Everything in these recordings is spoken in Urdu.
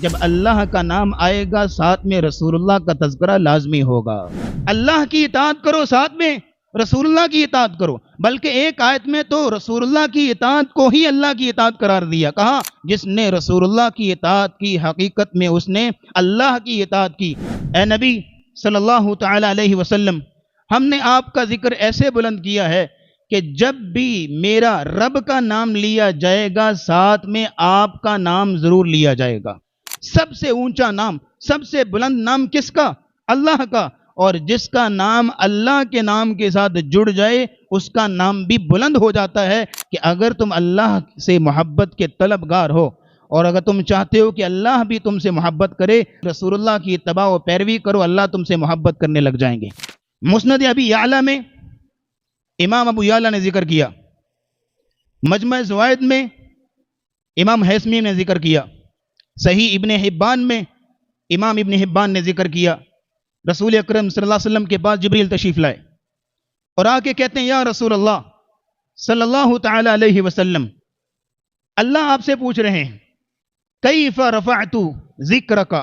جب اللہ کا نام آئے گا ساتھ میں رسول اللہ کا تذکرہ لازمی ہوگا۔ اللہ کی اطاعت کرو، ساتھ میں رسول اللہ کی اطاعت کرو، بلکہ ایک آیت میں تو رسول اللہ کی اطاعت کو ہی اللہ کی اطاعت قرار دیا، کہا جس نے رسول اللہ کی اطاعت کی حقیقت میں اس نے اللہ کی اطاعت کی۔ اے نبی صلی اللہ تعالی علیہ وسلم، ہم نے آپ کا ذکر ایسے بلند کیا ہے کہ جب بھی میرا رب کا نام لیا جائے گا ساتھ میں آپ کا نام ضرور لیا جائے گا۔ سب سے اونچا نام، سب سے بلند نام کس کا؟ اللہ کا، اور جس کا نام اللہ کے نام کے ساتھ جڑ جائے اس کا نام بھی بلند ہو جاتا ہے کہ اگر تم اللہ سے محبت کے طلبگار ہو اور اگر تم چاہتے ہو کہ اللہ بھی تم سے محبت کرے، رسول اللہ کی اتباع و پیروی کرو، اللہ تم سے محبت کرنے لگ جائیں گے۔ مسند ابی یعلا میں امام ابو یعلا نے ذکر کیا، مجمع زوائد میں امام حیثمی نے ذکر کیا، صحیح ابن حبان میں امام ابن حبان نے ذکر کیا، رسول اکرم صلی اللہ علیہ وسلم کے پاس جبریل تشریف لائے اور آ کے کہتے ہیں یا رسول اللہ صلی اللہ تعالی علیہ وسلم، اللہ آپ سے پوچھ رہے ہیں کیف رفعت ذکرک،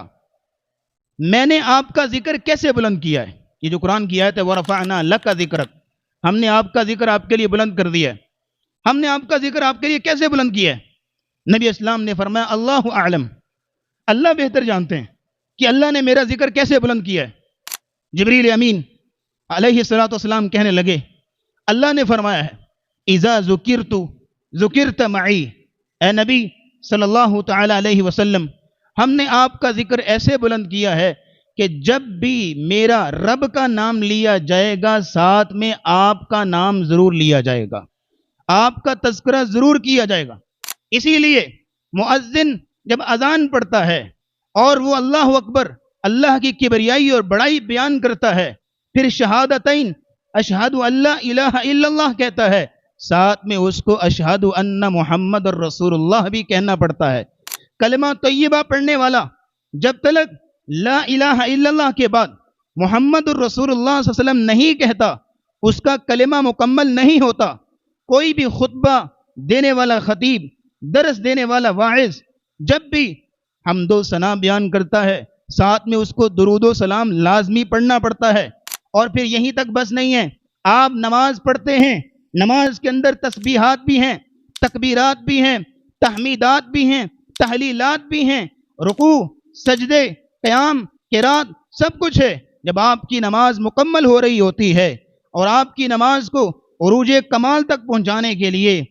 میں نے آپ کا ذکر کیسے بلند کیا ہے؟ یہ جو قرآن کی آیت ہے ورفعنا لک ذکرک، ہم نے آپ کا ذکر آپ کے لیے بلند کر دیا ہے، ہم نے آپ کا ذکر آپ کے لیے کیسے بلند کیا ہے؟ نبی اسلام نے فرمایا اللہ اعلم، اللہ بہتر جانتے ہیں کہ اللہ نے میرا ذکر کیسے بلند کیا ہے۔ جبریل امین علیہ الصلوۃ والسلام کہنے لگے اللہ نے فرمایا ہے اذا ذکرت ذکرت معی، اے نبی صلی اللہ تعالی علیہ وسلم، ہم نے آپ کا ذکر ایسے بلند کیا ہے کہ جب بھی میرا رب کا نام لیا جائے گا ساتھ میں آپ کا نام ضرور لیا جائے گا، آپ کا تذکرہ ضرور کیا جائے گا۔ اسی لیے مؤذن جب اذان پڑھتا ہے اور وہ اللہ اکبر، اللہ کی کبریائی اور بڑائی بیان کرتا ہے، پھر شہادتین اشہد ان لا الہ الا اللہ کہتا ہے، ساتھ میں اس کو اشہد ان محمد الرسول اللہ بھی کہنا پڑتا ہے۔ کلمہ طیبہ پڑھنے والا جب تک لا الہ الا اللہ کے بعد محمد الرسول اللہ صلی اللہ علیہ وسلم نہیں کہتا اس کا کلمہ مکمل نہیں ہوتا۔ کوئی بھی خطبہ دینے والا خطیب، درس دینے والا واعظ جب بھی حمد و ثنا بیان کرتا ہے ساتھ میں اس کو درود و سلام لازمی پڑھنا پڑتا ہے۔ اور پھر یہیں تک بس نہیں ہے، آپ نماز پڑھتے ہیں، نماز کے اندر تسبیحات بھی ہیں، تکبیرات بھی ہیں، تحمیدات بھی ہیں، تحلیلات بھی ہیں، رکوع، سجدے، قیام، قرات سب کچھ ہے۔ جب آپ کی نماز مکمل ہو رہی ہوتی ہے اور آپ کی نماز کو عروج کمال تک پہنچانے کے لیے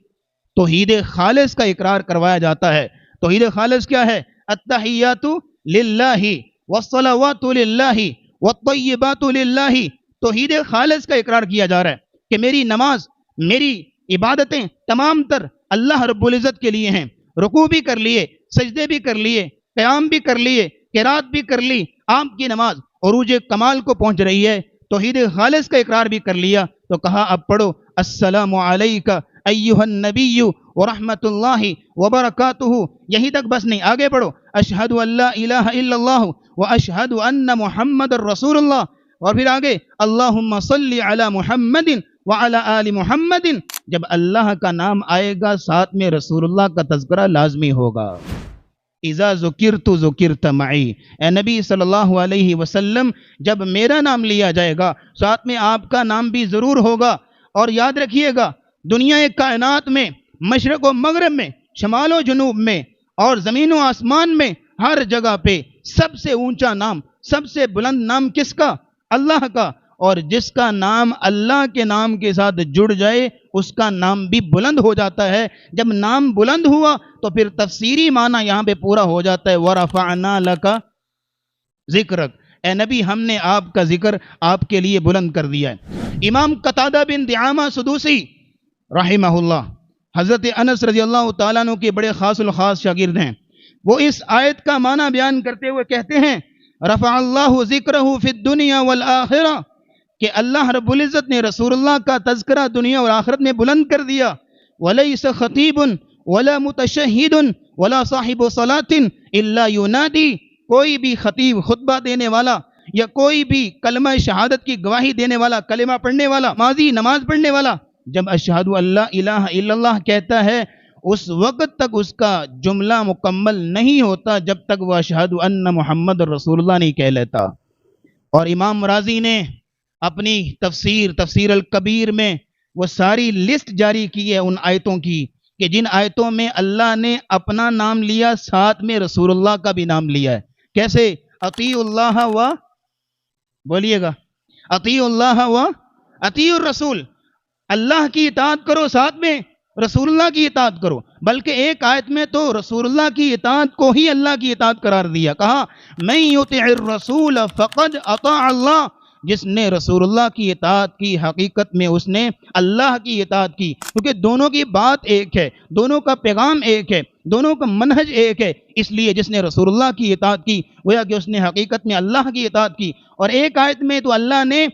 توحید خالص کا اقرار کروایا جاتا ہے۔ توحید خالص کیا ہے؟ التحیات للہ والصلوات للہ والطیبات للہ، توحید خالص کا اقرار کیا جا رہا ہے کہ میری نماز، میری عبادتیں تمام تر اللہ رب العزت کے لیے ہیں۔ رکوع بھی کر لیے، سجدے بھی کر لیے، قیام بھی کر لیے، قرات بھی کر لی، آپ کی نماز عروج کمال کو پہنچ رہی ہے، توحید خالص کا اقرار بھی کر لیا تو کہا اب پڑھو السلام علیکہ ایھا النبی ورحمۃ اللہ وبرکاتہ۔ یہیں تک بس نہیں، آگے پڑھو اشہد ان لا الہ الا اللہ واشہد ان محمد الرسول اللہ، اور پھر آگے اللہم صلی علی محمد وعلی آل محمد۔ جب اللہ کا نام آئے گا ساتھ میں رسول اللہ کا تذکرہ لازمی ہوگا۔ اذا ذکرت ذکرت معی، اے نبی صلی اللہ علیہ وسلم جب میرا نام لیا جائے گا ساتھ میں آپ کا نام بھی ضرور ہوگا۔ اور یاد رکھیے گا دنیا کائنات میں، مشرق و مغرب میں، شمال و جنوب میں اور زمین و آسمان میں، ہر جگہ پہ سب سے اونچا نام، سب سے بلند نام کس کا؟ اللہ کا، اور جس کا نام اللہ کے نام کے ساتھ جڑ جائے اس کا نام بھی بلند ہو جاتا ہے۔ جب نام بلند ہوا تو پھر تفسیری معنی یہاں پہ پورا ہو جاتا ہے وَرَفَعْنَا لَكَ ذِكْرَكَ، اے نبی ہم نے آپ کا ذکر آپ کے لیے بلند کر دیا ہے۔ امام قتادہ بن دعامہ سدوسی رحمہ اللہ حضرت انس رضی اللہ تعالیٰ عنہ کے بڑے خاص الخاص شاگرد ہیں، وہ اس آیت کا معنی بیان کرتے ہوئے کہتے ہیں رفع اللہ ذکرہ فی الدنیا والآخرہ، کہ اللہ رب العزت نے رسول اللہ کا تذکرہ دنیا اور آخرت میں بلند کر دیا۔ ولیس خطیب ولا متشہد ولا صاحب صلاۃ الا ینادی، کوئی بھی خطیب، خطبہ دینے والا، یا کوئی بھی کلمہ شہادت کی گواہی دینے والا، کلمہ پڑھنے والا، ماضی نماز پڑھنے والا، جب اشہد ان لا الہ الا اللہ کہتا ہے اس وقت تک اس کا جملہ مکمل نہیں ہوتا جب تک وہ اشہد ان محمد رسول اللہ نہیں کہہ لیتا۔ اور امام راضی نے اپنی تفسیر الکبیر میں وہ ساری لسٹ جاری کی ہے ان آیتوں کی کہ جن آیتوں میں اللہ نے اپنا نام لیا، ساتھ میں رسول اللہ کا بھی نام لیا ہے۔ کیسے؟ اطیعوا اللہ و بولیے گا، اطیعوا اللہ و اطیعوا الرسول، اللہ کی اطاعت کرو ساتھ میں رسول اللہ کی اطاعت کرو۔ بلکہ ایک آیت میں تو رسول اللہ کی اطاعت کو ہی اللہ کی اطاعت قرار دیا، کہا من یطع الرسول فقد اطاع اللہ، جس نے رسول اللہ کی اطاعت کی حقیقت میں اس نے اللہ کی اطاعت کی، کیونکہ دونوں کی بات ایک ہے، دونوں کا پیغام ایک ہے، دونوں کا منہج ایک ہے، اس لیے جس نے رسول اللہ کی اطاعت کی گویا کہ اس نے حقیقت میں اللہ کی اطاعت کی۔ اور ایک آیت میں تو اللہ نے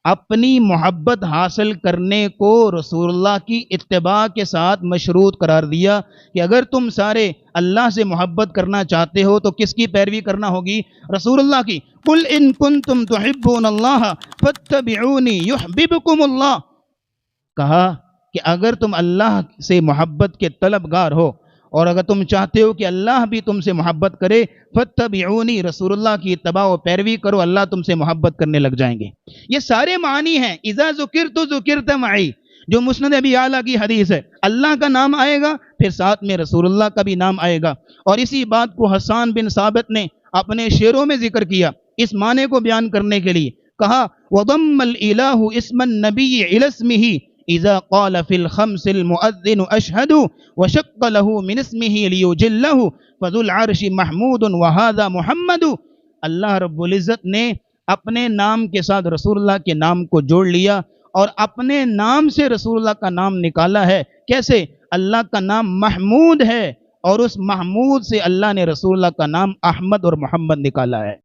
اپنی محبت حاصل کرنے کو رسول اللہ کی اتباع کے ساتھ مشروط قرار دیا کہ اگر تم سارے اللہ سے محبت کرنا چاہتے ہو تو کس کی پیروی کرنا ہوگی؟ رسول اللہ کی۔ قل ان کنتم تحبون اللہ فاتبعونی یحببکم اللہ، کہا کہ اگر تم اللہ سے محبت کے طلبگار ہو اور اگر تم چاہتے ہو کہ اللہ بھی تم سے محبت کرے، فاتبعونی، رسول اللہ کی اتباع و پیروی کرو، اللہ تم سے محبت کرنے لگ جائیں گے۔ یہ سارے معنی ہیں۔ اذا ذکرت ذکرت معی، جو مسند ابی اعلیٰ کی حدیث ہے، اللہ کا نام آئے گا پھر ساتھ میں رسول اللہ کا بھی نام آئے گا۔ اور اسی بات کو حسان بن ثابت نے اپنے شعروں میں ذکر کیا اس معنی کو بیان کرنے کے لیے، کہا وضم الالہ اسم النبی الی اسمہ اذا قال فی الخمس المؤذن اشہد وشق له من اسمہ لیجلہ فذو العرش محمود وہذا محمد۔ اللہ رب العزت نے اپنے نام کے ساتھ رسول اللہ کے نام کو جوڑ لیا اور اپنے نام سے رسول اللہ کا نام نکالا ہے۔ کیسے؟ اللہ کا نام محمود ہے اور اس محمود سے اللہ نے رسول اللہ کا نام احمد اور محمد نکالا ہے۔